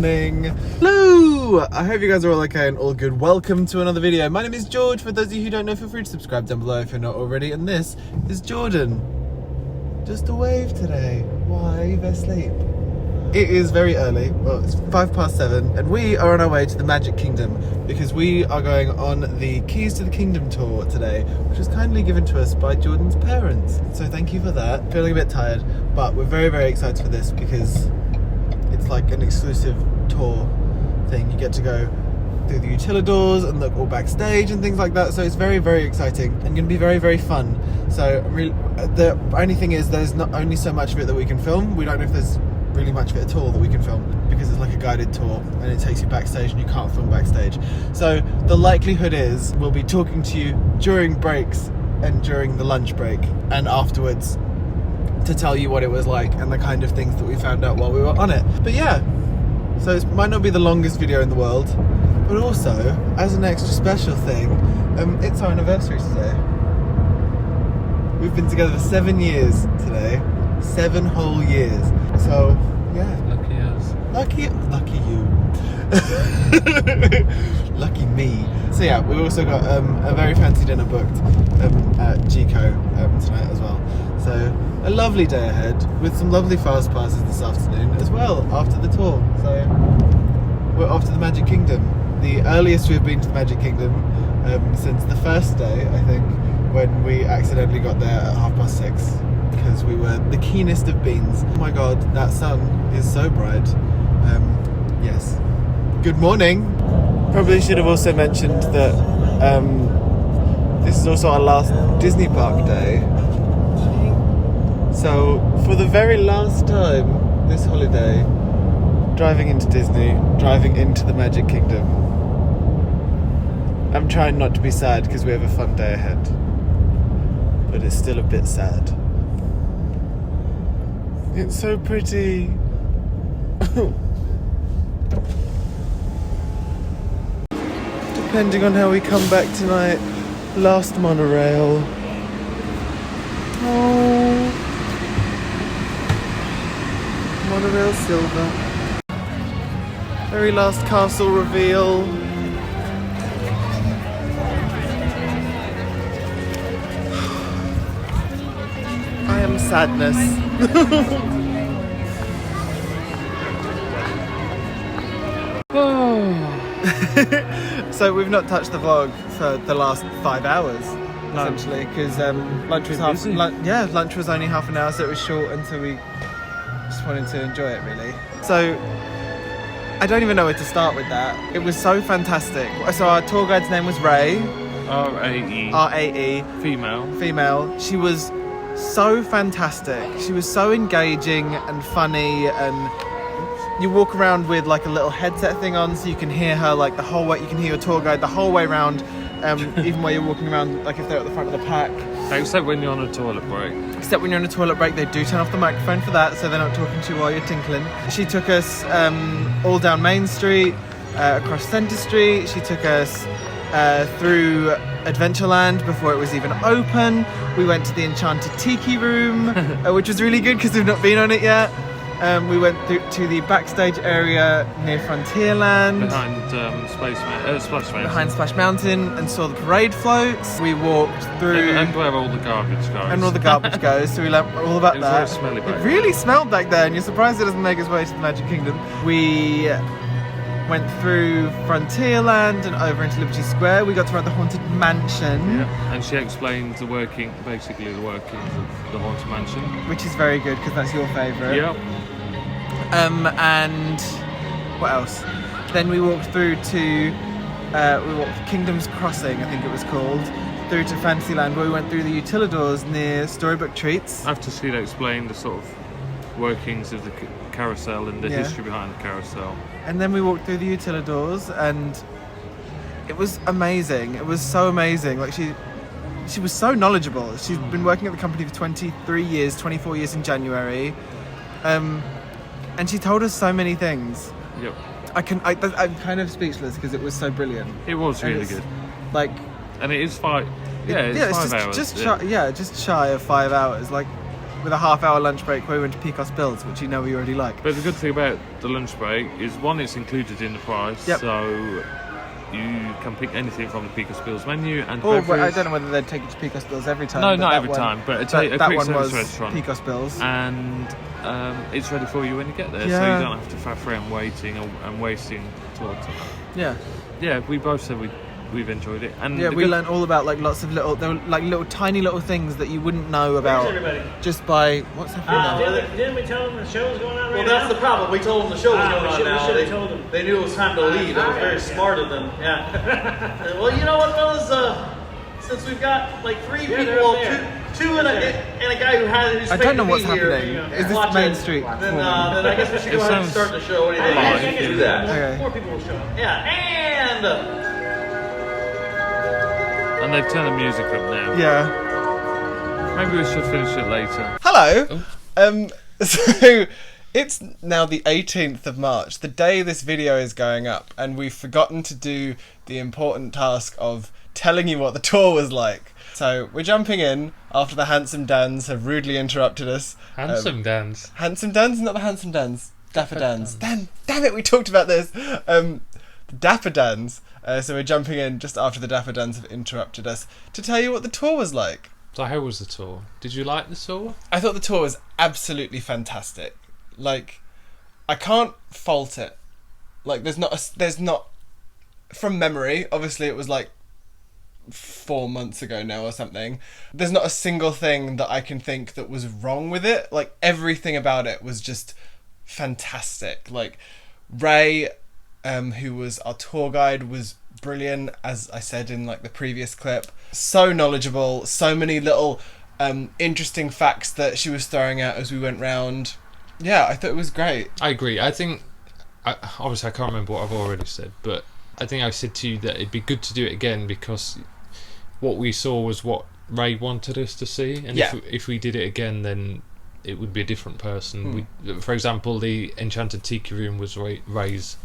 morning. Hello! I hope you guys are all okay and all good. Welcome to another video. My name is George. For those of you who don't know, feel free to subscribe down below if you're not already. And this is Jordan. Just a wave today. Why? You better sleep. It is very early. Well, it's 7:05 and we are on our way to the Magic Kingdom because we are going on the Keys to the Kingdom tour today, which was kindly given to us by Jordan's parents. So thank you for that. Feeling a bit tired, but we're very, very excited for this because it's like an exclusive tour thing. You get to go through the utilidors and look all backstage and things like that. So it's very, very exciting and going to be very, very fun. So the only thing is there's not only so much of it that we can film. We don't know if there's really much of it at all that we can film because it's like a guided tour and it takes you backstage and you can't film backstage. So the likelihood is we'll be talking to you during breaks and during the lunch break and afterwards to tell you what it was like and the kind of things that we found out while we were on it. But yeah, so it might not be the longest video in the world, but also as an extra special thing, it's our anniversary today. We've been together for 7 years today. 7 whole years. So yeah, lucky us. Lucky you. Lucky me. So yeah, we also got a very fancy dinner booked at Jiko tonight as well. So a lovely day ahead with some lovely fast passes this afternoon as well after the tour. So we're off to the Magic Kingdom. The earliest we've been to the Magic Kingdom since the first day, I think, when we accidentally got there at 6:30. Because we were the keenest of beans. Oh my god, that sun is so bright. Yes. Good morning. Probably should have also mentioned that this is also our last Disney park day. So for the very last time this holiday, driving into Disney, driving into the Magic Kingdom. I'm trying not to be sad because we have a fun day ahead. But it's still a bit sad. It's so pretty. Depending on how we come back tonight, last monorail. Oh, monorail silver. Very last castle reveal. I am sadness. So we've not touched the vlog for the last 5 hours, essentially, because lunch was lunch was only half an hour, so it was short until we just wanted to enjoy it, really. So I don't even know where to start with that. It was so fantastic. So our tour guide's name was Ray. R-A-E. R-A-E. Female. She was so fantastic. She was so engaging and funny, and you walk around with like a little headset thing on so you can hear her like the whole way. You can hear your tour guide the whole way around, even while you're walking around, like if they're at the front of the pack. Except when you're on a toilet break. Except when you're on a toilet break, they do turn off the microphone for that, so they're not talking to you while you're tinkling. She took us all down Main Street, across Centre Street. She took us through Adventureland before it was even open. We went to the Enchanted Tiki Room, which was really good because we've not been on it yet. We went to the backstage area near Frontierland. Behind Splash Mountain and saw the parade floats. We walked through... And where all the garbage goes. And all the garbage goes, so we learned all about that. It was very smelly back It really smelled back there, and you're surprised it doesn't make its way to the Magic Kingdom. We went through Frontierland and over into Liberty Square. We got to ride the Haunted Mansion. Yeah, and she explained basically the workings of the Haunted Mansion. Which is very good, because that's your favourite. Yep. And what else? Then we walked through to Kingdom's Crossing, I think it was called, through to Fantasyland, where we went through the utilidors near Storybook Treats. After she'd explained the sort of workings of the carousel and the history behind the carousel. And then we walked through the utilidors, and it was amazing. It was so amazing. Like she was so knowledgeable. She's been working at the company for 23 years, 24 years in January. And she told us so many things. Yep. I'm kind of speechless because it was so brilliant. It was really good. Like, and it is 5. Yeah, it's 5 hours. Just shy of 5 hours. Like, with a half-hour lunch break where we went to Picos Bills, which you know we already like. But the good thing about the lunch break is, one, it's included in the price, so you can pick anything from the Picos Bills menu. And I don't know whether they'd take you to Picos Bills every time. No, not every time, but it's a quick service restaurant. Picos Bills. And it's ready for you when you get there, so you don't have to faff around waiting and wasting tour time. Yeah. Yeah, we both said we've enjoyed it. And we learned all about like lots of little, there were like little tiny little things that you wouldn't know about just by what's happening now. Didn't we tell them the show was going on right now? Well, that's the problem. We told them the show was going on now. We should have told them. They knew it was time to leave. That was very smart of them. Yeah. Well, you know what, fellas? Since we've got like three people, two and a guy who's I don't know what's here, happening. Is this Main Street? Then I guess we should go ahead and start the show. What do you think? Yeah, do that. Okay. More people will show up. Yeah, And they've turned the music up now. Yeah. Maybe we should finish it later. Hello. So it's now the 18th of March, the day this video is going up, and we've forgotten to do the important task of telling you what the tour was like. So we're jumping in after the Handsome Dans have rudely interrupted us. Handsome Dans. Handsome Dans, not the Handsome Dans. Dapper Dans. Damn it, we talked about this. Dapper Dans. So we're jumping in just after the Dapper Dans have interrupted us to tell you what the tour was like. So how was the tour? Did you like the tour? I thought the tour was absolutely fantastic. Like, I can't fault it. Like, there's not, from memory, obviously it was like 4 months ago now or something. There's not a single thing that I can think that was wrong with it. Like, everything about it was just fantastic. Like, Ray, who was our tour guide, was brilliant, as I said in like the previous clip. So knowledgeable, so many little interesting facts that she was throwing out as we went round. Yeah, I thought it was great. I agree. I think, obviously I can't remember what I've already said, but I think I said to you that it'd be good to do it again because what we saw was what Ray wanted us to see, and if we did it again, then it would be a different person. For example, the Enchanted Tiki Room was Ray's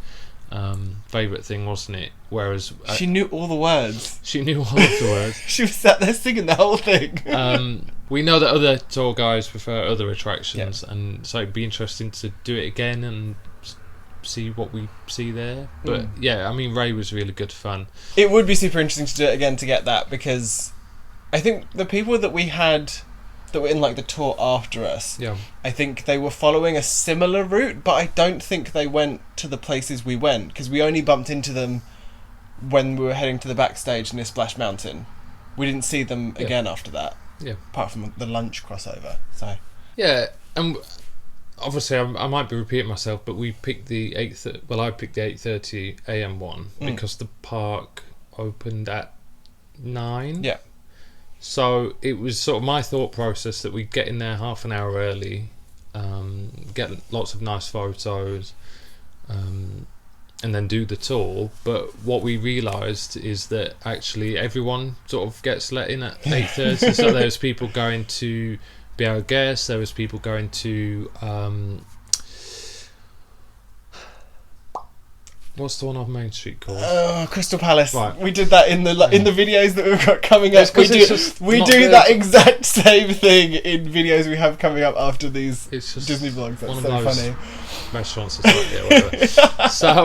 favourite thing, wasn't it? Whereas she knew all the words. She knew all of the words. She was sat there singing the whole thing. We know that other tour guides prefer other attractions, and so it'd be interesting to do it again and see what we see there. But yeah, I mean, Ray was really good fun. It would be super interesting to do it again to get that, because I think the people that we had that were in like the tour after us, I think they were following a similar route, but I don't think they went to the places we went, because we only bumped into them when we were heading to the backstage near Splash Mountain. We didn't see them again after that, apart from the lunch crossover. So and obviously I might be repeating myself, but we picked the I picked the 8:30 a.m. one because the park opened at 9. So it was sort of my thought process that we'd get in there half an hour early, get lots of nice photos, and then do the tour. But what we realised is that actually everyone sort of gets let in at 8:30. So there was people going to be our guests, there was people going to what's the one off Main Street called? Crystal Palace. Right. We did that in the videos that we've got coming up. We do that exact same thing in videos we have coming up after these Disney vlogs. That's so funny. Restaurants or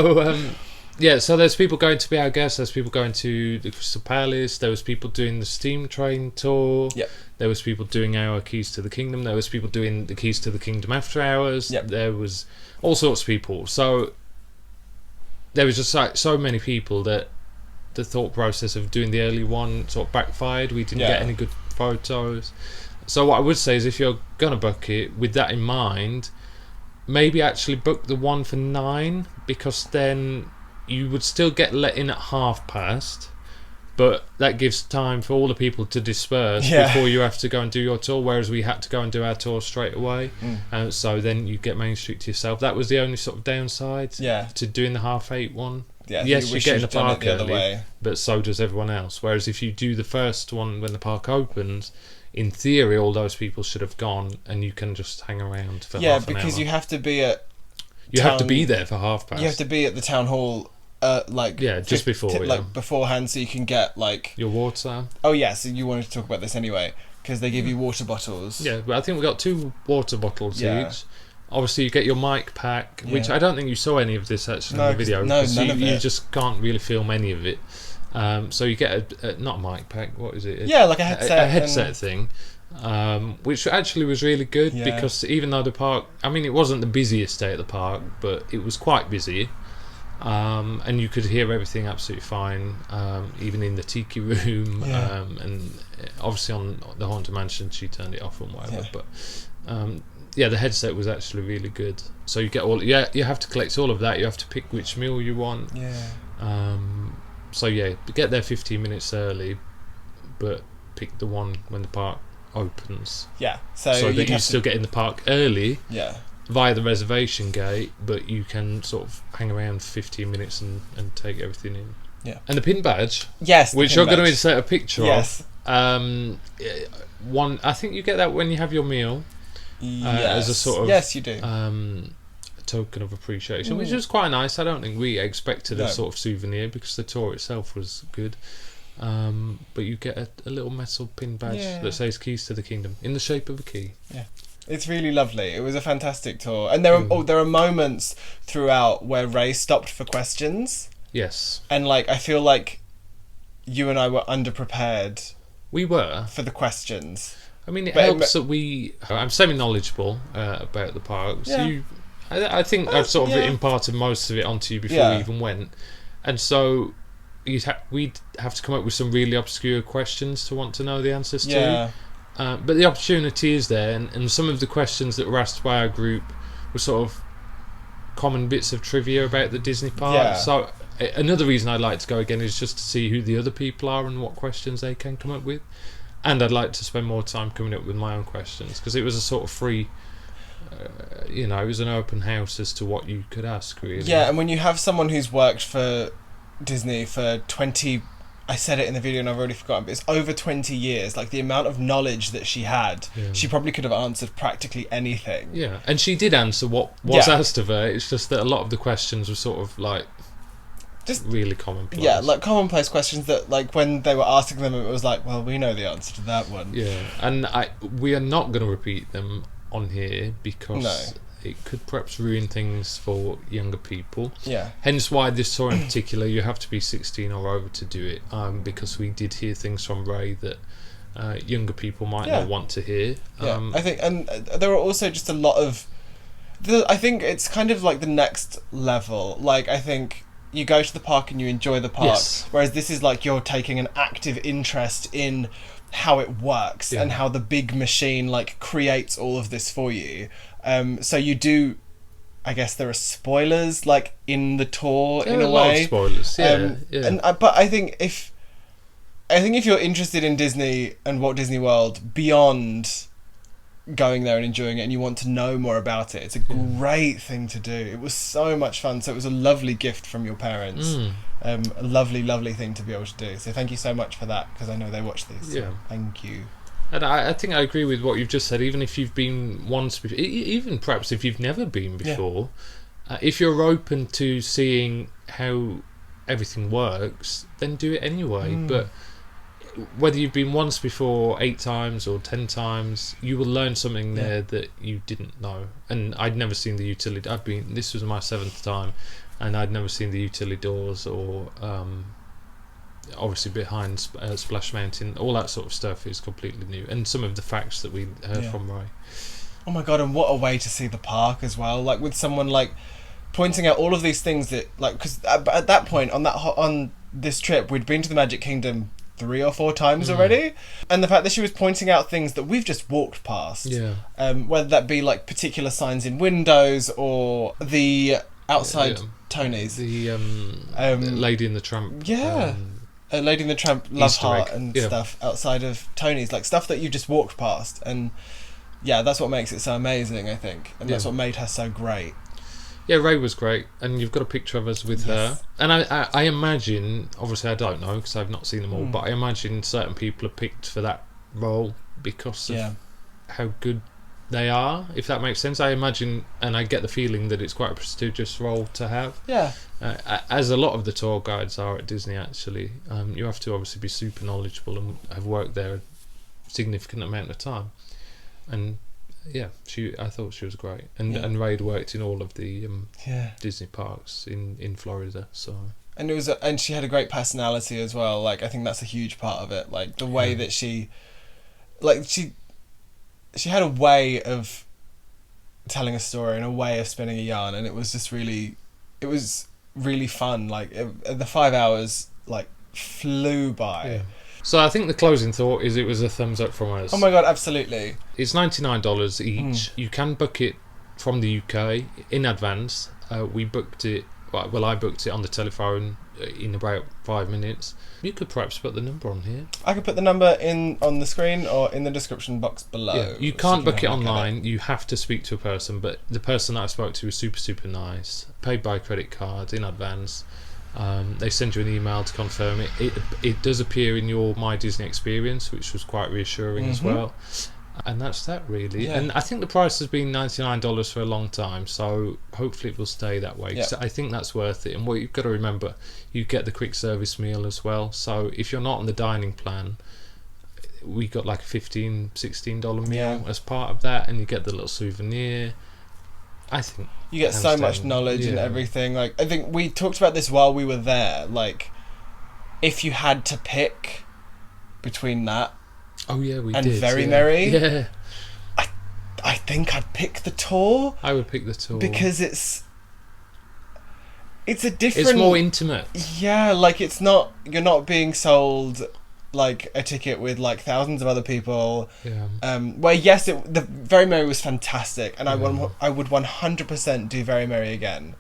whatever. So there's people going to be our guests, there's people going to the Crystal Palace, there was people doing the steam train tour, there was people doing our Keys to the Kingdom, there was people doing the Keys to the Kingdom after hours, there was all sorts of people. So there was just like so many people that the thought process of doing the early one sort of backfired. We didn't get any good photos. So what I would say is, if you're gonna book it with that in mind, maybe actually book the one for 9, because then you would still get let in at 5:30, but that gives time for all the people to disperse before you have to go and do your tour, whereas we had to go and do our tour straight away. So then you get Main Street to yourself. That was the only sort of downside to doing the 8:30 one. Yes, you get in the park early, but so does everyone else. Whereas if you do the first one when the park opens, in theory all those people should have gone and you can just hang around for half an hour. Yeah, because you have to be at have to be there for 5:30. You have to be at the town hall just before beforehand, so you can get like your water. Oh yeah, so you wanted to talk about this anyway. because they give you water bottles. Yeah, but I think we got 2 water bottles each. Obviously, you get your mic pack, which I don't think you saw any of this actually in the video. No, none of it. You just can't really film any of it. So you get not a mic pack. What is it? Like a headset. A headset thing, which actually was really good because even though the park, I mean, it wasn't the busiest day at the park, but it was quite busy. And you could hear everything absolutely fine, even in the tiki room, and obviously on the Haunted Mansion she turned it off and whatever. But the headset was actually really good. So you get you have to collect all of that. You have to pick which meal you want. So get there 15 minutes early, but pick the one when the park opens. So that you still get in the park early. Via the reservation gate, but you can sort of hang around for 15 minutes and take everything in. And the pin badge, which you're going to insert a picture of. One, I think you get that when you have your meal. As a sort of you do. Token of appreciation, which was quite nice. I don't think we expected a sort of souvenir because the tour itself was good. But you get a little metal pin badge that says "Keys to the Kingdom" in the shape of a key. It's really lovely. It was a fantastic tour, and there are moments throughout where Ray stopped for questions. And I feel like you and I were underprepared. We were for the questions. I mean, it helps that I'm semi-knowledgable about the park. So I think I've sort of imparted most of it onto you before we even went, and so we'd have to come up with some really obscure questions to want to know the answers to. But the opportunity is there, and some of the questions that were asked by our group were sort of common bits of trivia about the Disney park. So another reason I'd like to go again is just to see who the other people are and what questions they can come up with. And I'd like to spend more time coming up with my own questions, because it was a sort of free, it was an open house as to what you could ask, really. And when you have someone who's worked for Disney for 20... I said it in the video and I've already forgotten, but it's over 20 years. Like, the amount of knowledge that she had, she probably could have answered practically anything. And she did answer what was asked of her. It's just that a lot of the questions were sort of just really commonplace. Like commonplace questions that, when they were asking them, it was like, well, we know the answer to that one. And we are not going to repeat them on here because it could perhaps ruin things for younger people. Hence why this tour in particular, you have to be 16 or over to do it, because we did hear things from Ray that younger people might not want to hear. I think, and there are also just a lot of... I think it's kind of like the next level. I think you go to the park and you enjoy the park, whereas this is you're taking an active interest in how it works and how the big machine creates all of this for you. So you do, I guess there are spoilers in the tour in a way. Spoilers, but I think if you're interested in Disney and Walt Disney World beyond going there and enjoying it, and you want to know more about it, it's a great thing to do. It was so much fun. So it was a lovely gift from your parents. A lovely thing to be able to do. So thank you so much for that, because I know they watch these. So thank you. And I think I agree with what you've just said. Even if you've been once before, even perhaps if you've never been before, if you're open to seeing how everything works, then do it anyway. But whether you've been once before, 8 times or 10 times, you will learn something there that you didn't know. And I'd never seen the utility. This was my 7th time, and I'd never seen the utility doors or obviously behind Splash Mountain. All that sort of stuff is completely new, and some of the facts that we heard from Ray. Oh my god! And what a way to see the park as well, with someone pointing out all of these things that because at that point on this trip we'd been to the Magic Kingdom 3 or 4 times already, and the fact that she was pointing out things that we've just walked past, whether that be particular signs in windows or the outside Tony's, the Lady in the Tramp, Lady in the Tramp love Easter heart egg. and stuff outside of Tony's, stuff that you just walked past, and that's what makes it so amazing, I think, and that's what made her so great. Ray was great, and you've got a picture of us with her. And I imagine, obviously I don't know because I've not seen them all, but I imagine certain people are picked for that role because of how good they are, if that makes sense. I imagine, and I get the feeling that it's quite a prestigious role to have. As a lot of the tour guides are at Disney, actually. You have to obviously be super knowledgeable and have worked there significant amount of time. And yeah, I thought she was great. And Raid worked in all of the Disney parks in Florida, so. And she had a great personality as well. Like, I think that's a huge part of it. Like the way that she had a way of telling a story and a way of spinning a yarn, and it was just really fun. Like the 5 hours like flew by. Yeah. So I think the closing thought is it was a thumbs up from us. Oh my god, absolutely. It's $99 each. You can book it from the UK in advance. We booked it. Well, I booked it on the telephone in about 5 minutes. You could perhaps put the number on here. I could put the number on the screen or in the description box below. Yeah, you can't book it online. You have to speak to a person, but the person that I spoke to was super, super nice. Paid by credit card in advance. They send you an email to confirm it. It does appear in your My Disney Experience, which was quite reassuring as well. And that's that, really. Yeah. And I think the price has been $99 for a long time, so hopefully it will stay that way. Cause I think that's worth it. And what you've got to remember, you get the quick service meal as well. So if you're not on the dining plan, we got like a $15, $16 meal as part of that, and you get the little souvenir. I think you get so much knowledge and everything. Like, I think we talked about this while we were there. Like, if you had to pick between that. Oh yeah, we and did. Very Merry. Yeah. I think I'd pick the tour. I would pick the tour because it's a different. It's more intimate. Yeah, like you're not being sold like a ticket with like thousands of other people. Yeah. Where yes, the Very Merry was fantastic, and I would 100% do Very Merry again.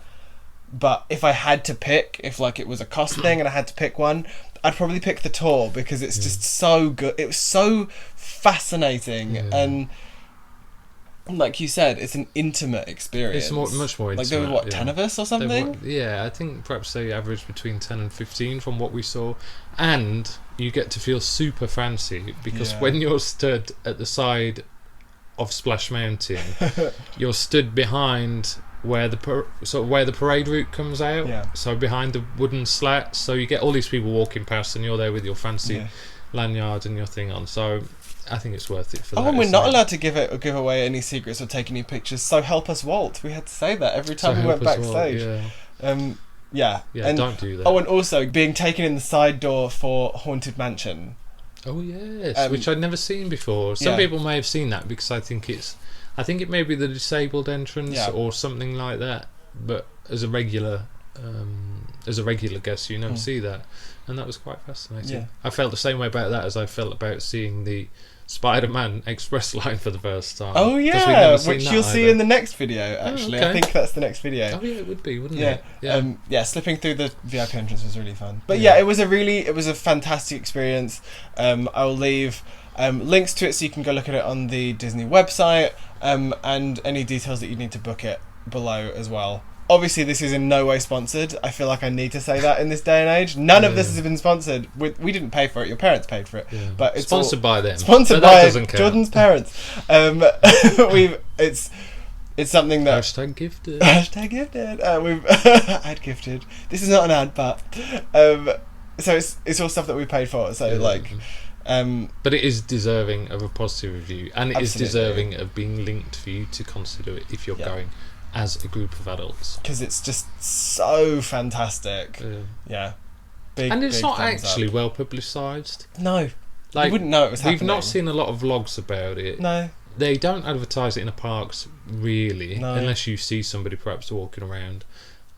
But if I had to pick, if like it was a cost thing and I had to pick one, I'd probably pick the tour because it's just so good. It was so fascinating, and like you said, it's an intimate experience. It's much more intimate. Like there were 10 of us or something. I think perhaps they averaged between 10 and 15 from what we saw, and you get to feel super fancy because when you're stood at the side of Splash Mountain, you're stood behind where the parade route comes out, so behind the wooden slats, so you get all these people walking past and you're there with your fancy lanyard and your thing on, so I think it's worth it for that. And we're not allowed to give away any secrets or take any pictures, so help us Walt. We had to say that every time we went backstage. And don't do that. Oh, and also being taken in the side door for Haunted Mansion. Oh yes, which I'd never seen before. Some people may have seen that because I think it may be the disabled entrance or something like that. But as a regular guest, you never see that, and that was quite fascinating. Yeah. I felt the same way about that as I felt about seeing the Spider-Man Express line for the first time. Oh yeah, which you'll see in the next video. Actually, I think that's the next video. Oh yeah, it would be, wouldn't it? Yeah. Slipping through the VIP entrance was really fun. But it was a fantastic experience. I'll leave links to it so you can go look at it on the Disney website, and any details that you need to book it below as well. Obviously, this is in no way sponsored. I feel like I need to say that in this day and age. None of this has been sponsored. We didn't pay for it. Your parents paid for it. Yeah. But it's sponsored by them. Sponsored by Jordan's parents. It's something that... Hashtag gifted. Hashtag gifted. We've ad gifted. This is not an ad, but... so it's all stuff that we paid for. So, but it is deserving of a positive review. And it is deserving of being linked for you to consider it if you're going as a group of adults, because it's just so fantastic. And it's not actually well publicised. No, you wouldn't know it was happening. We've not seen a lot of vlogs about it. No, they don't advertise it in the parks really, unless you see somebody perhaps walking around,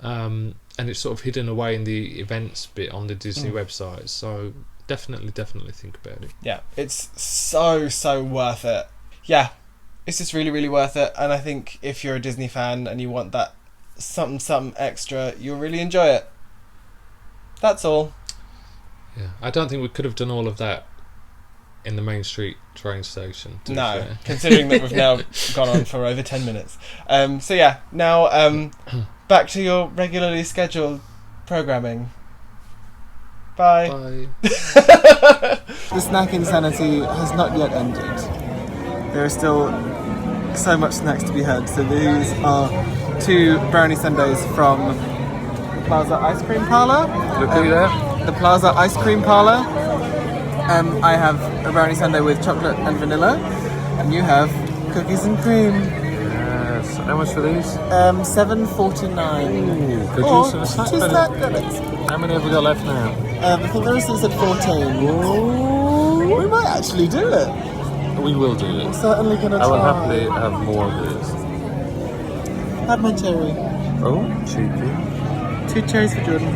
and it's sort of hidden away in the events bit on the Disney website, so definitely think about it. It's so worth it. It's just really, really worth it, and I think if you're a Disney fan and you want that something extra, you'll really enjoy it. That's all. Yeah, I don't think we could have done all of that in the Main Street train station. No, considering that we've now gone on for over 10 minutes. Now back to your regularly scheduled programming. Bye. The snack insanity has not yet ended. There is still so much snacks to be had. So these are 2 brownie sundaes from the Plaza Ice Cream Parlour. Look at that. The Plaza Ice Cream Parlour. I have a brownie sundae with chocolate and vanilla, and you have cookies and cream. Yes. How much for these? $7.49. Cookies and a snack two packet. snack packets. How many have we got left now? I think the receipt said 14. Ooh, we might actually do it. We will do it. Certainly gonna try. I will happily have more of this. Have my cherry. Oh, cheeky. 2 cherries for Jordan.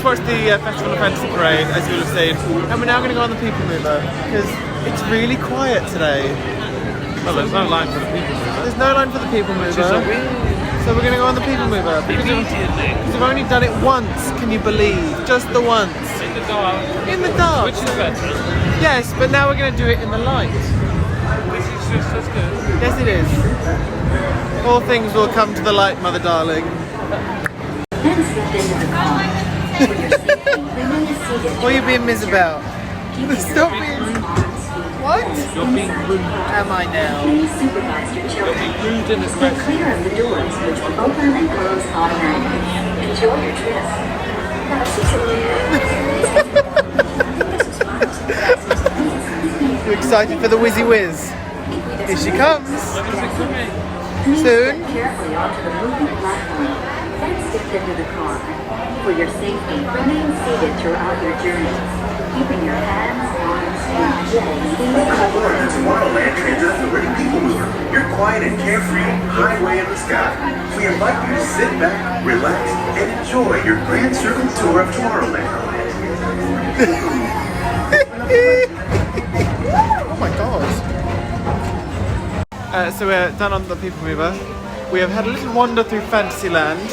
Watched the Festival of Fantasy Parade, as you will have seen, and we're now going to go on the People Mover because it's really quiet today. Well, there's no line for the people mover. There's no line for the People Mover, so we're going to go on the People Mover because we've only done it once. Can you believe? Just the once. In the dark. In the dark. Which is better. Yes, but now we're going to do it in the light. This is just as good. Yes, it is. All things will come to the light, mother darling. What are you being Miss about? Stop being... What? You're being rude. Am I now? You're being rude and aggressive. Clear of the doors, which will open and close automatically. Enjoy your trip. You excited for the Whizzy Whiz? Here she comes. When is it coming? Soon. Carefully onto the moving platform, then step into the car. For your safety, remain seated throughout your journey, keeping your hands, arms, and legs in the Galore and Tomorrowland Transit Authority People Mover, your quiet and carefree highway in the sky. We invite you to sit back, relax, and enjoy your grand circle tour of Tomorrowland. Oh my god. So we're done on the People Mover. We have had a little wander through Fantasyland.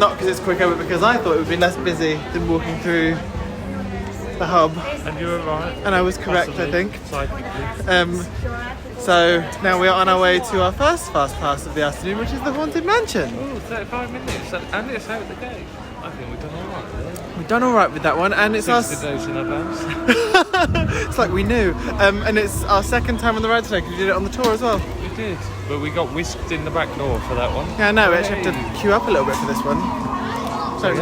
Not because it's quicker, but because I thought it would be less busy than walking through the hub. And you were right. And I was correct, Possibly. I think. Psychically. So now we are on our way to our first fast pass of the afternoon, which is the Haunted Mansion. Oh, 35 minutes. And it's out the gate. I think we've done alright there. We've done all right with that one, and it's our 60 days in advance. it's like we knew. And it's our second time on the ride today because we did it on the tour as well. We did. But we got whisked in the back door for that one. Yeah, I know. We actually have to queue up a little bit for this one. Sorry,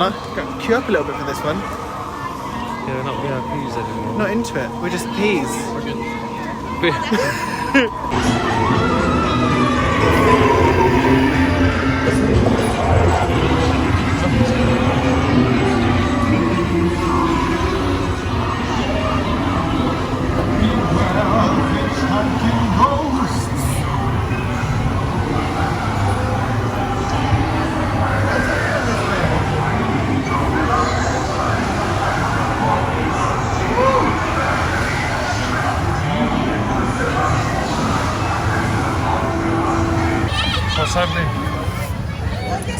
queue up a little bit for this one. Yeah, we're not VIPs anymore. Not into it. We're just peas.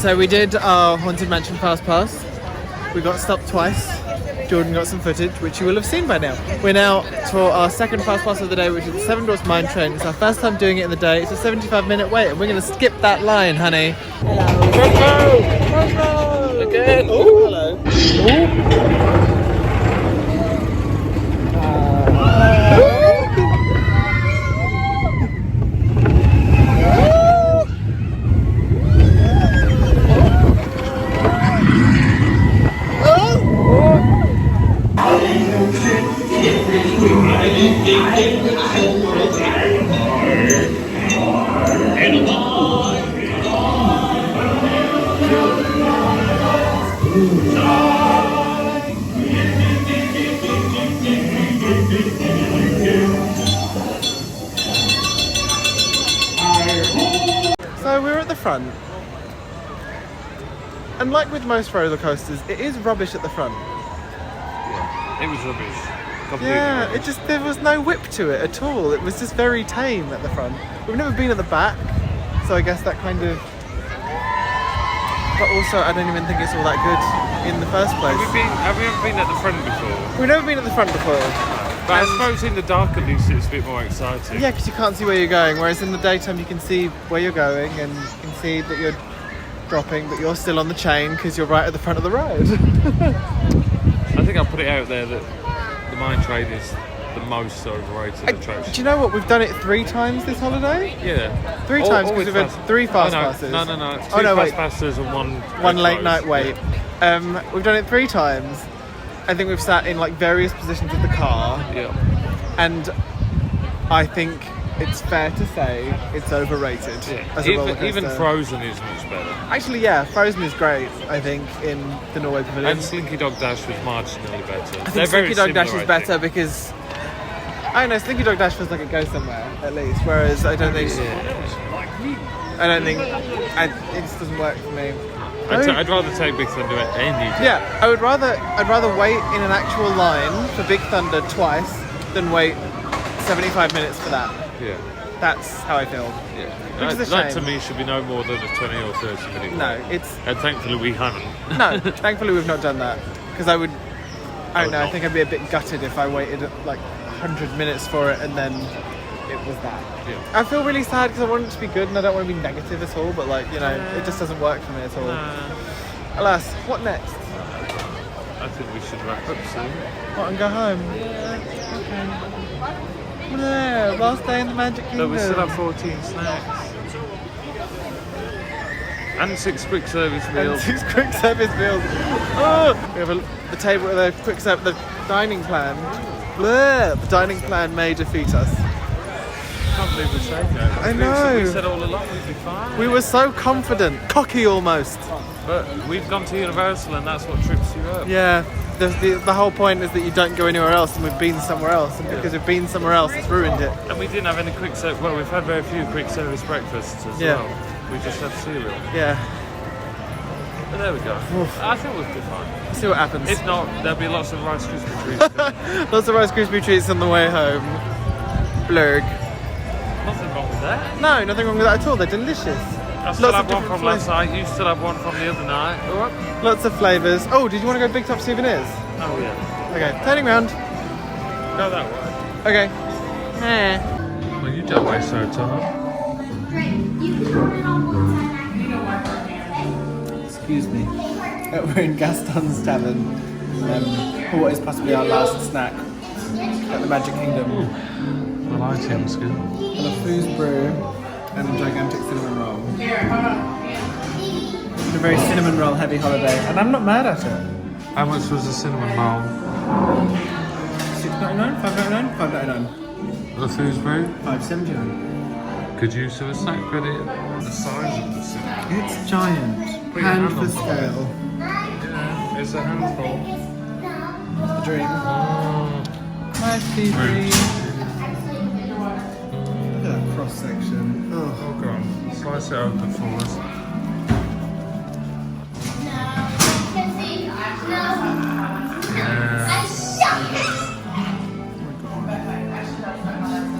So we did our Haunted Mansion Fast Pass. We got stopped twice. Jordan got some footage, which you will have seen by now. We're now for our second Fast Pass of the day, which is the Seven Dwarfs Mine Train. It's our first time doing it in the day. It's a 75-minute wait, and we're going to skip that line, honey. Hello. Again. Oh, hello. So we're at the front, and like with most roller coasters, it is rubbish at the front. Yeah, it was rubbish. Completely Yeah, rubbish. there was no whip to it at all. It was just very tame at the front. We've never been at the back, so I guess that kind of. But also, I don't even think it's all that good in the first place. Have we ever been at the front before? We've never been at the front before. But I suppose in the dark at least it's a bit more exciting. Yeah, because you can't see where you're going, whereas in the daytime you can see where you're going and you can see that you're dropping, but you're still on the chain because you're right at the front of the ride. I think I'll put it out there that the Mine Train is the most overrated attraction. Do you know what? We've done it 3 times this holiday. Yeah. 3 times because we've had 3 fast passes. No. 2 wait. fast passes and 1 One late night wait. We've done it 3 times. I think we've sat in like various positions of the car, Yeah. and I think it's fair to say it's overrated. As a roller coaster. Even Frozen is much better. Actually, yeah, Frozen is great. I think in the Norway Pavilion. And Slinky Dog Dash was marginally better. I think Slinky Dog Dash is better because I don't know, Slinky Dog Dash feels like it goes somewhere at least, whereas I don't think it just doesn't work for me. I'd rather take Big Thunder at any time. Yeah, I'd rather wait in an actual line for Big Thunder twice than wait 75 minutes for that. Yeah. That's how I feel. Yeah. Which is a That shame. to me should be no more than a 20 or 30 minute No, wait. it's And thankfully we haven't. no. Thankfully, we've not done that because I don't know. I think I'd be a bit gutted if I waited like 100 minutes for it and then it was that. Yeah. I feel really sad because I want it to be good and I don't want to be negative at all. But like it just doesn't work for me at all. Alas, what next? I think we should wrap up soon. What, and go home? Yeah. Okay. Yeah, last day in the Magic Kingdom. But we still have 14 snacks. And 6 quick service meals. And 6 quick service meals. Oh, we have the table with the the dining plan. Blah, the dining plan may defeat us. I can't believe we're saying that. I know. We said all along we'd be fine. We were so confident, cocky almost. But we've gone to Universal and that's what trips you up. Yeah, the whole point is that you don't go anywhere else, and we've been somewhere else, and because we've been somewhere else, it's ruined it. And we didn't have any quick service. Well, we've had very few quick service breakfasts as well. We just had cereal. Yeah. But there we go. Oof. I think we'll be fine. See what happens. If not, there'll be lots of Rice Krispie treats. Lots of Rice Krispie treats on the way home. Blurg. Nothing wrong with that. No, nothing wrong with that at all. They're delicious. I still Lots of have one different from last night. You still have one from the other night. What? Lots of flavours. Oh, did you want to go Big Top Souvenirs? Oh yeah. Okay, turning round. Go that way. Okay. Well, you don't waste no time. Excuse me. We're in Gaston's Tavern for what is possibly our last snack at the Magic Kingdom. The lighting's good. And a foos brew and a gigantic cinnamon roll. It's a very cinnamon roll heavy holiday, and I'm not mad at it. How much was the cinnamon roll? $6.99, $5.99, $5.99, The Foosbury? $5.79. Could use a snack credit. The size of the cinnamon. It's giant. Put your Hand hand for on scale. Yeah, it's a handful. The dream. Oh. My baby. Look at that cross section. Oh. Oh, go on. Slice it open for us.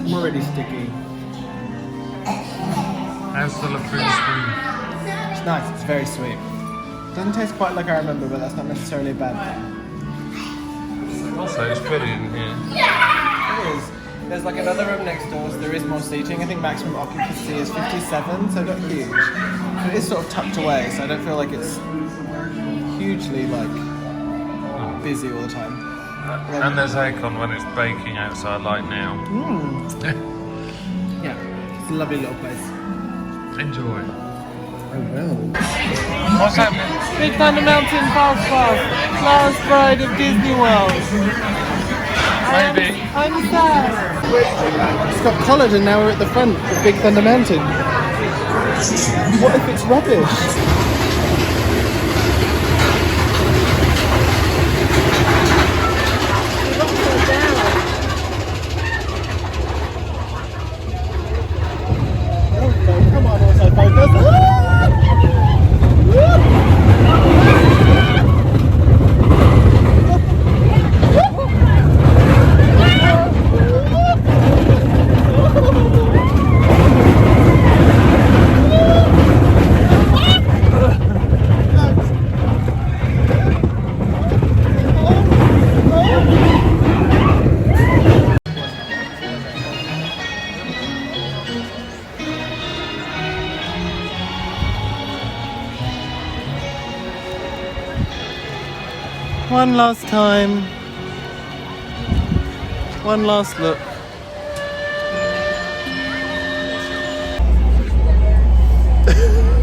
I'm already sticky. How's the Foosbury? It's nice. It's very sweet. Doesn't taste quite like I remember, but that's not necessarily a bad thing. Also, it's pretty in here. It is. There's like another room next door, so there is more seating. I think maximum occupancy is 57, so not huge. But it is sort of tucked away, so I don't feel like it's hugely like busy all the time. And there's aircon when it's baking outside like now. Yeah, it's a lovely little place. Enjoy. I will. What's happening? Big Thunder Mountain Fast Pass, last ride of Disney World. Maybe. I'm sad. It's got coloured and now we're at the front of Big Thunder Mountain. What if it's rubbish? Come on, autofocus. One last time. One last look.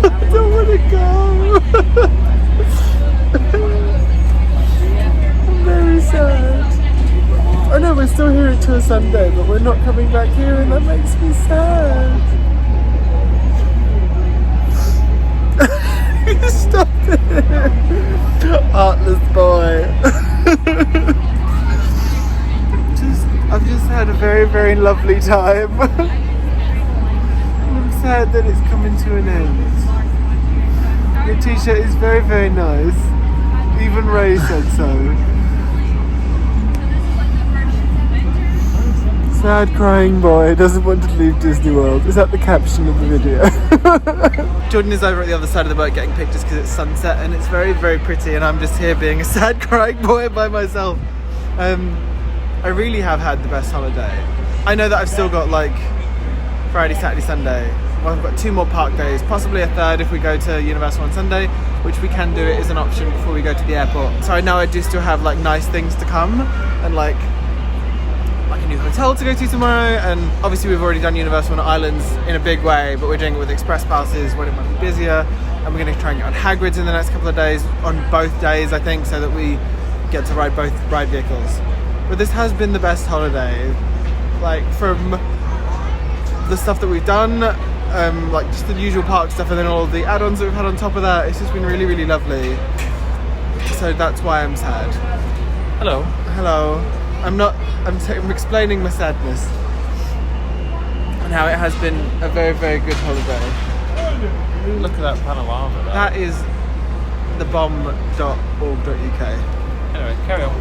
I don't want to go. I'm very sad. I know we're still here until Sunday, but we're not coming back here, and that makes me sad. Stop it. Heartless boy. I've just had a very, very lovely time. And I'm sad that it's coming to an end. Your t-shirt is very, very nice. Even Ray said so. Sad crying boy doesn't want to leave Disney World. Is that the caption of the video? Jordan is over at the other side of the boat getting pictures because it's sunset and it's very, very pretty, and I'm just here being a sad crying boy by myself. I really have had the best holiday. I know that I've still got like Friday, Saturday, Sunday. Well, I've got 2 more park days, possibly a third if we go to Universal on Sunday, which we can do it as an option before we go to the airport. So I know I do still have like nice things to come, and like a new hotel to go to tomorrow, and obviously we've already done Universal Islands in a big way, but we're doing it with express passes when it might be busier, and we're going to try and get on Hagrid's in the next couple of days, on both days I think, so that we get to ride both ride vehicles. But this has been the best holiday, like from the stuff that we've done, like just the usual park stuff, and then all of the add-ons that we've had on top of that. It's just been really, really lovely. So that's why I'm sad. Hello. Hello. I'm explaining my sadness and how it has been a very, very good holiday. Look at that panorama. That is thebomb.org.uk. Anyway, carry on.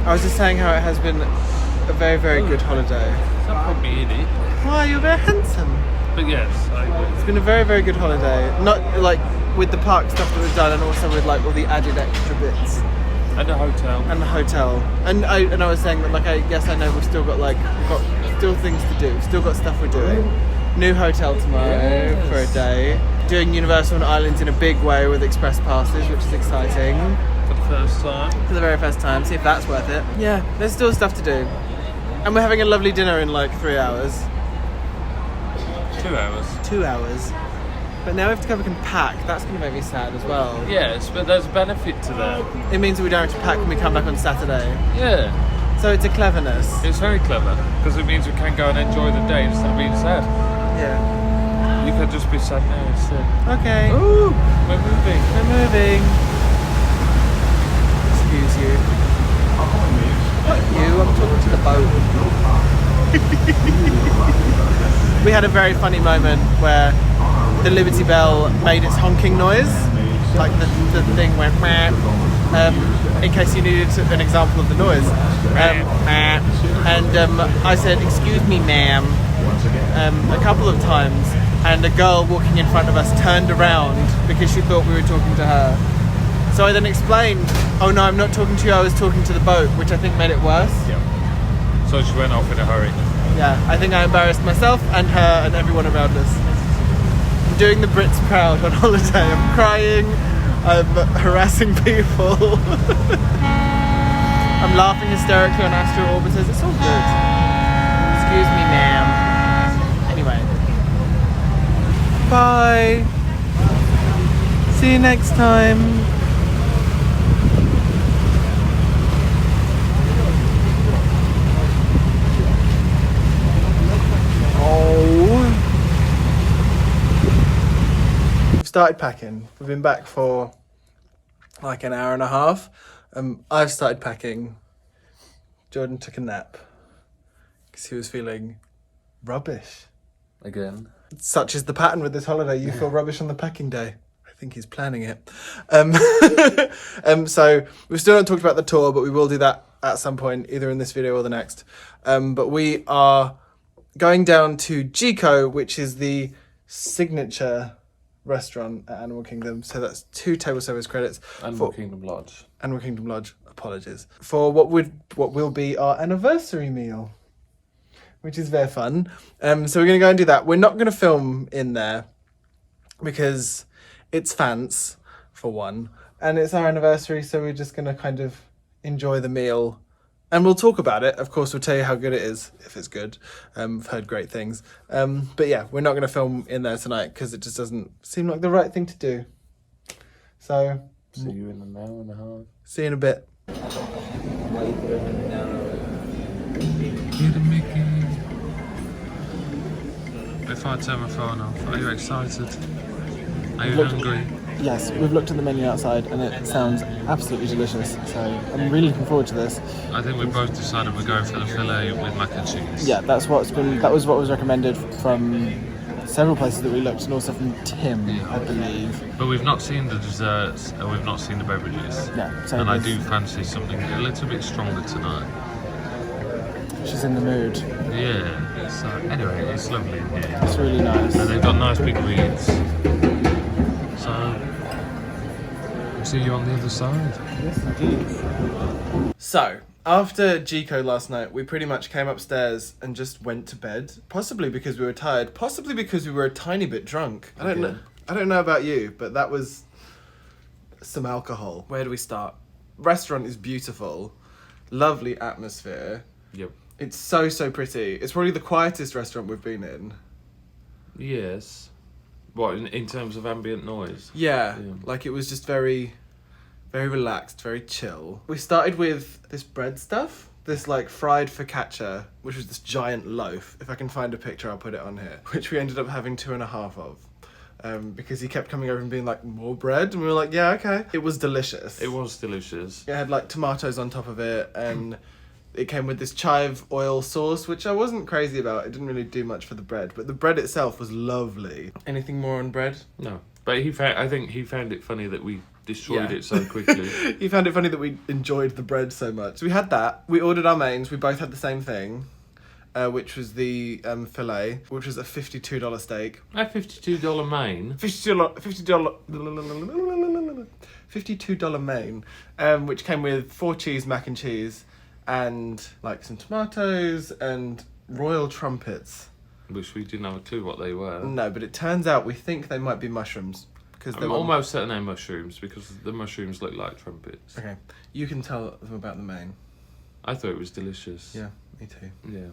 I was just saying how it has been a very, very good holiday. Don't put me in it. Why, you're very handsome. But yes, I agree. It's been a very, very good holiday. Not like with the park stuff that we've done, and also with like all the added extra bits. And a hotel. And the hotel. And I was saying that, like, I guess I know we've got still things to do. We've still got stuff we're doing. New hotel tomorrow for a day. Doing Universal Islands in a big way with express passes, which is exciting. For the first time. For the very first time. See if that's worth it. Yeah, there's still stuff to do. And we're having a lovely dinner in like 3 hours. 2 hours. 2 hours. But now we have to come back and pack. That's going to make me sad as well. Yes, but there's a benefit to that. It means that we don't have to pack when we come back on Saturday. Yeah. So it's a cleverness. It's very clever, because it means we can go and enjoy the day instead of being sad. Yeah. You could just be sad now instead. Okay. Ooh, we're moving. We're moving. Excuse you. Not you, I'm talking to the boat. We had a very funny moment where the Liberty Bell made its honking noise, like the thing went meh. In case you needed an example of the noise, and I said, "Excuse me, ma'am," a couple of times, and a girl walking in front of us turned around because she thought we were talking to her. So I then explained, oh no, I'm not talking to you, I was talking to the boat, which I think made it worse. Yeah. So she went off in a hurry. Yeah, I think I embarrassed myself and her and everyone around us. I'm doing the Brits proud on holiday. I'm crying, I'm harassing people. I'm laughing hysterically on astro orbiters. It's all good. Excuse me, ma'am. Anyway. Bye. See you next time. We've started packing. We've been back for like an hour and a half. I've started packing. Jordan took a nap because he was feeling rubbish. Again. Such is the pattern with this holiday. You feel rubbish on the packing day. I think he's planning it. So we've still not talked about the tour, but we will do that at some point, either in this video or the next. But we are going down to Jiko, which is the signature restaurant at Animal Kingdom. So that's 2 table service credits. Animal Kingdom Lodge. Animal Kingdom Lodge, apologies. For what will be our anniversary meal, which is very fun. So we're going to go and do that. We're not going to film in there because it's fans, for one. And it's our anniversary, so we're just going to kind of enjoy the meal. And we'll talk about it. Of course, we'll tell you how good it is, if it's good. I've heard great things. But yeah, we're not going to film in there tonight because it just doesn't seem like the right thing to do. So... See you in an hour and a half. See you in a bit. If I turn my phone off, are you excited? Are you hungry? Yes, we've looked at the menu outside and it sounds absolutely delicious. So I'm really looking forward to this. I think we both decided we're going for the filet with mac and cheese. Yeah, that was what was recommended from several places that we looked, and also from Tim, I believe. But we've not seen the desserts and we've not seen the beverages. Yeah, so and I do fancy something a little bit stronger tonight. She's in the mood. Yeah. So anyway, it's lovely in here. It's really nice. And they've got nice big reeds. So we'll see you on the other side. Yes, indeed. So, after Jiko last night, we pretty much came upstairs and just went to bed. Possibly because we were tired. Possibly because we were a tiny bit drunk. I don't know about you, but that was some alcohol. Where do we start? Restaurant is beautiful. Lovely atmosphere. Yep. It's so pretty. It's probably the quietest restaurant we've been in. Yes. What, in terms of ambient noise? Yeah. Like it was just very relaxed, very chill. We started with this bread stuff, this like fried focaccia, which was this giant loaf. If I can find a picture, I'll put it on here. Which we ended up having 2.5 of. Because he kept coming over and being like, more bread? And we were like, yeah, okay. It was delicious. It was delicious. It had like tomatoes on top of it, and it came with this chive oil sauce, which I wasn't crazy about. It didn't really do much for the bread, but the bread itself was lovely. Anything more on bread? No. But I think he found it funny that we destroyed it so quickly. He found it funny that we enjoyed the bread so much. So we had that. We ordered our mains. We both had the same thing, which was the filet, which was a $52 steak. A $52 main? $52 main, which came with 4 cheese mac and cheese, and like some tomatoes and royal trumpets. Which we didn't have a clue what they were. No, but it turns out we think they might be mushrooms. I'm almost certain they're mushrooms because the mushrooms look like trumpets. Okay, you can tell them about the main. I thought it was delicious. Yeah, me too. Yeah.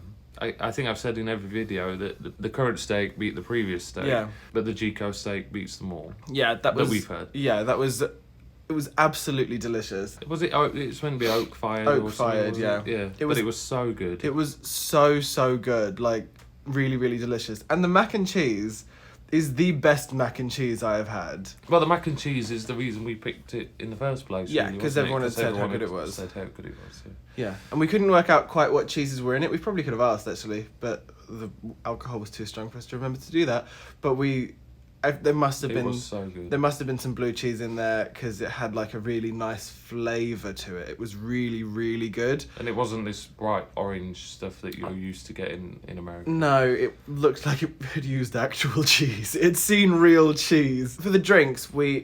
I think I've said in every video that the current steak beat the previous steak. Yeah. But the Jiko steak beats them all. Yeah, that we've had. Yeah, that was... It was absolutely delicious. Was it? It's meant to be oak fired. Oak fired, yeah. Yeah. It was so good. It was so good. Like really delicious. And the mac and cheese is the best mac and cheese I have had. Well, the mac and cheese is the reason we picked it in the first place. Yeah, because everyone had said how good it was. Said how good it was. Yeah, and we couldn't work out quite what cheeses were in it. We probably could have asked actually, but the alcohol was too strong for us to remember to do that. But we there must have It been was so good. there must have been some blue cheese in there because it had like a really nice flavour to it. It was really, really good. And it wasn't this bright orange stuff that you're used to getting in America. No, it looked like it had used actual cheese. It'd seen real cheese. For the drinks, we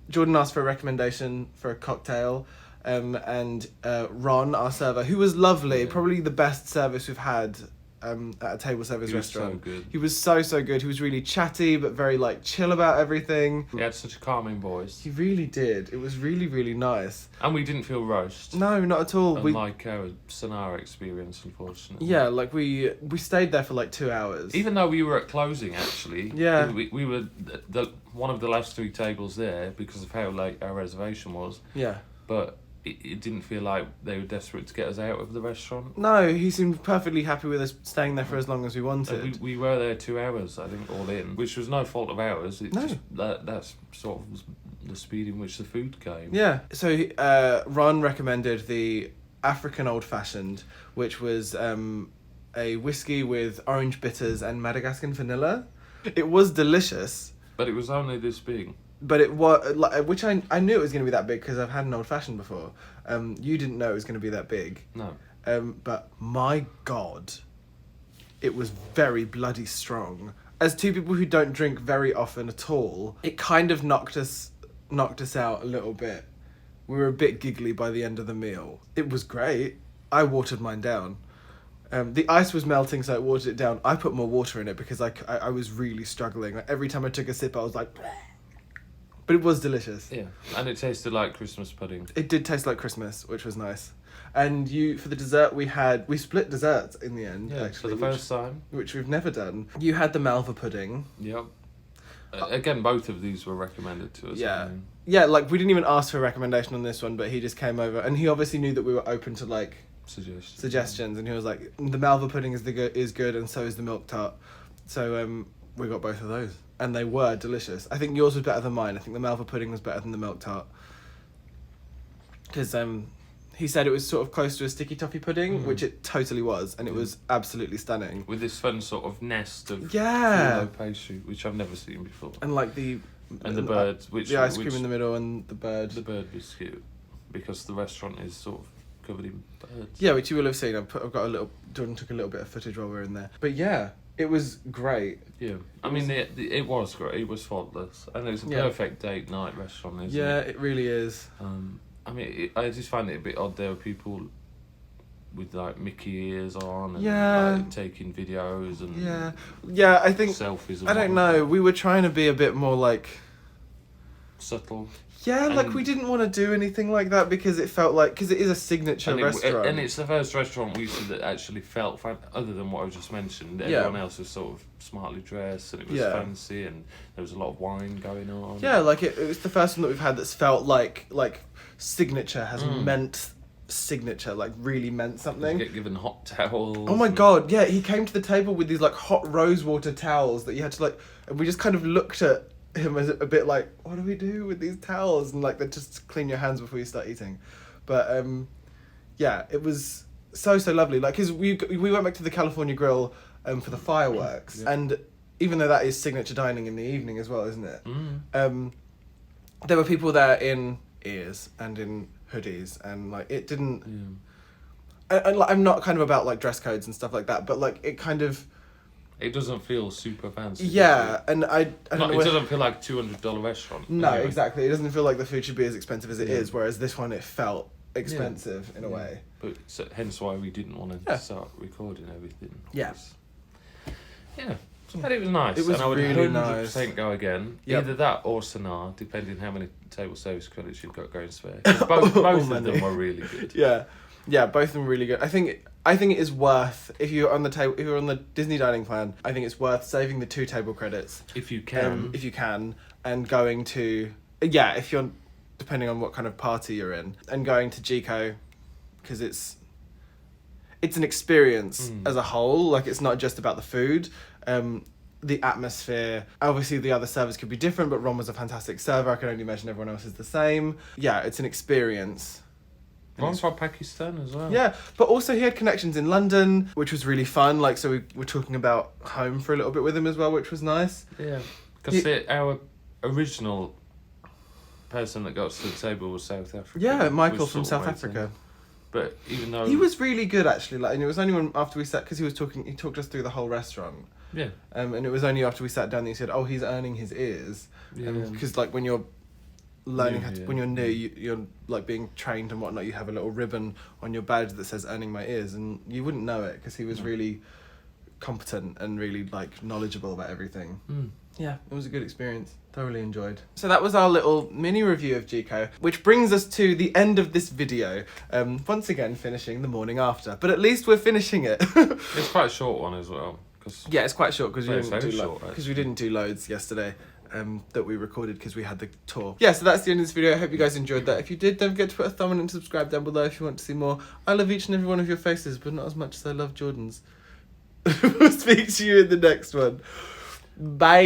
Jordan asked for a recommendation for a cocktail, and Ron, our server, who was lovely, probably the best service we've had at a table service He was restaurant. so good. He was so good. He was really chatty but very like chill about everything. He had such a calming voice. He really did. It was really, really nice. And we didn't feel rushed. No, not at all. Unlike our Sonara experience, unfortunately. Yeah, like we stayed there for like 2 hours. Even though we were at closing, actually. Yeah. We were one of the last 3 tables there because of how late our reservation was. Yeah. But it didn't feel like they were desperate to get us out of the restaurant. No, he seemed perfectly happy with us staying there for as long as we wanted. We were there 2 hours, I think, all in, which was no fault of ours. It No. just, that's sort of the speed in which the food came. Yeah. So Ron recommended the African Old Fashioned, which was a whiskey with orange bitters and Madagascar vanilla. It was delicious. But it was only this big. But it was, like, which I knew it was going to be that big because I've had an old fashioned before. You didn't know it was going to be that big. No. But my God, it was very bloody strong. As two people who don't drink very often at all, it kind of knocked us out a little bit. We were a bit giggly by the end of the meal. It was great. I watered mine down. The ice was melting, so I watered it down. I put more water in it because I was really struggling. Like, every time I took a sip, I was like... But it was delicious. Yeah, and it tasted like Christmas pudding. It did taste like Christmas, which was nice. And for the dessert we split desserts in the end. Yeah, actually, for the first time. which we've never done. You had the Malva pudding. Yep. Again, both of these were recommended to us. Yeah. Yeah, like we didn't even ask for a recommendation on this one, but he just came over and he obviously knew that we were open to like suggestions, and he was like, the Malva pudding is good, and so is the milk tart. So we got both of those, and they were delicious. I think yours was better than mine. I think the Malva pudding was better than the milk tart, because he said it was sort of close to a sticky toffee pudding, which it totally was, and it was absolutely stunning. With this fun sort of nest of Yeah. phyllo pastry, which I've never seen before. And like the bird, the ice cream in the middle, and the bird. The bird was cute, because the restaurant is sort of covered in birds. Yeah, which you will have seen. I've got a little. Jordan took a little bit of footage while we were in there. But yeah, it was great. Yeah, I mean, it was great. It was faultless, and it was a perfect date night restaurant, isn't Yeah, it? it really is. I mean, I just find it a bit odd. There were people with like Mickey ears on, and like, taking videos and yeah. I think selfies. And I don't know. We were trying to be a bit more like subtle. Yeah, like we didn't want to do anything like that because it felt like it is a signature restaurant, and it's the first restaurant we've seen that actually felt other than what I just mentioned. Everyone else was sort of smartly dressed, and it was fancy, and there was a lot of wine going on. Yeah, like it was the first one that we've had that's felt like signature has meant signature, like really meant something. You get given hot towels. Oh my God, yeah, he came to the table with these like hot rose water towels that you had to like, and we just kind of looked at him as a bit like, what do we do with these towels? And like, they just clean your hands before you start eating. But yeah, it was so lovely. Like, cause we went back to the California Grill for the fireworks, and even though that is signature dining in the evening as well, isn't it? There were people there in ears and in hoodies, and like it didn't. And like, I'm not kind of about like dress codes and stuff like that, but like it kind of. It doesn't feel super fancy. Yeah, and I don't know. It doesn't feel like $200 restaurant. No, anyway. Exactly. It doesn't feel like the food should be as expensive as it is, whereas this one, it felt expensive in a way. But hence why we didn't want to start recording everything. Yeah. Yeah. But it was nice. It was and I would really 100% go again. Yep. Either that or Sonar, depending how many table service credits you've got going spare. 'Cause both of them were really good. Yeah, both of them were really good. I think it is worth, if you're on the Disney dining plan, I think it's worth saving the 2 table credits if you can. And going to if you're, depending on what kind of party you're in, and going to Jiko, because it's an experience as a whole. Like, it's not just about the food. The atmosphere, obviously the other servers could be different, but Ron was a fantastic server. I can only imagine everyone else is the same. Yeah, it's an experience. Ron's from Pakistan as well. Yeah, but also he had connections in London, which was really fun. Like, so we were talking about home for a little bit with him as well, which was nice. Yeah. Because our original person that got us to the table was South Africa. Yeah, Michael was from sort South of waiting. Africa. But even though He was really good actually, like, and it was only when after we sat, because he talked us through the whole restaurant. yeah, And it was only after we sat down that he said, "Oh, he's earning his ears," because like when you're learning when you're new, you're like being trained and whatnot. You have a little ribbon on your badge that says "earning my ears," and you wouldn't know it because he was really competent and really like knowledgeable about everything. Yeah, it was a good experience. Thoroughly enjoyed. So that was our little mini review of Jiko, which brings us to the end of this video. Once again, finishing the morning after, but at least we're finishing it. it's quite a short one as well. Cause Yeah, it's quite short because Very short, we didn't do loads yesterday. That we recorded because we had the tour. Yeah, so that's the end of this video. I hope you guys enjoyed that. If you did, don't forget to put a thumb on it and subscribe down below if you want to see more. I love each and every one of your faces, but not as much as I love Jordan's. We'll speak to you in the next one. Bye.